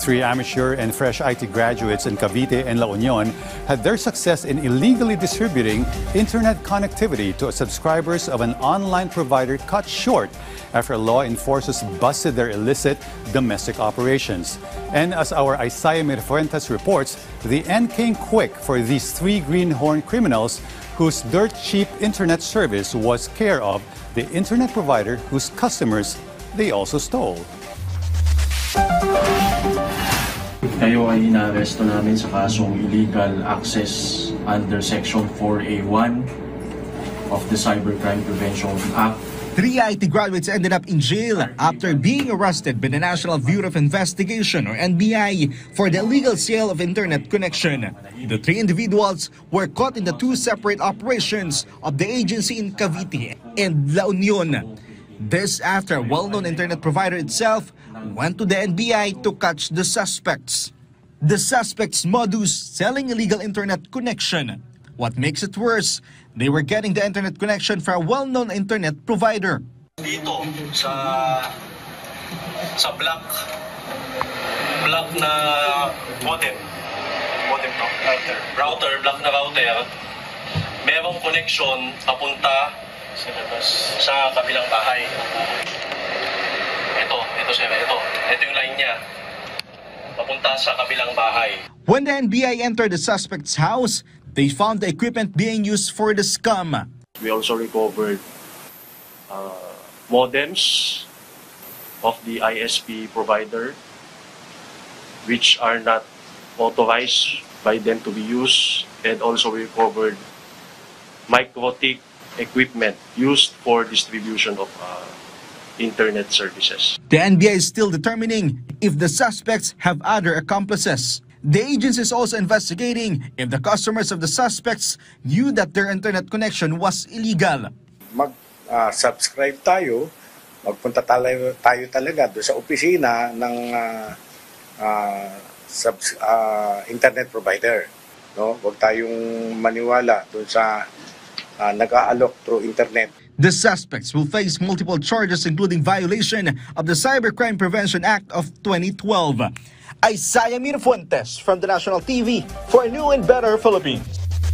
Three amateur and fresh IT graduates in Cavite and La Union had their success in illegally distributing internet connectivity to subscribers of an online provider cut short after law enforcers busted their illicit domestic operations. And as our Isaiah Mirafuentes reports, the end came quick for these three greenhorn criminals whose dirt cheap internet service was care of the internet provider whose customers they also stole. Kayo ay inaaresto namin sa kasong illegal access under Section 4A1 of the Cybercrime Prevention Act. Three IT graduates ended up in jail after being arrested by the National Bureau of Investigation, or NBI, for the illegal sale of internet connection. The three individuals were caught in the two separate operations of the agency in Cavite and La Union. This after a well-known internet provider itself went to the NBI to catch the suspects. The suspects' modus, selling illegal internet connection. What makes it worse, they were getting the internet connection from a well-known internet provider. Dito sa block na modem to, router, block na router, merong connection papunta sa kabilang bahay. Ito yung line niya. Papunta sa kabilang bahay. When the NBI entered the suspect's house, they found the equipment being used for the scam. We also recovered modems of the ISP provider which are not authorized by them to be used, and also recovered MikroTik equipment used for distribution of internet services. The NBI is still determining if the suspects have other accomplices. The agency is also investigating if the customers of the suspects knew that their internet connection was illegal. Mag-subscribe tayo, magpunta tayo talaga doon sa opisina ng internet provider. No? Huwag tayong maniwala doon sa nag-aalok through internet. The suspects will face multiple charges including violation of the Cybercrime Prevention Act of 2012. Isaiah Mirafuentes from the National TV for a new and better Philippines.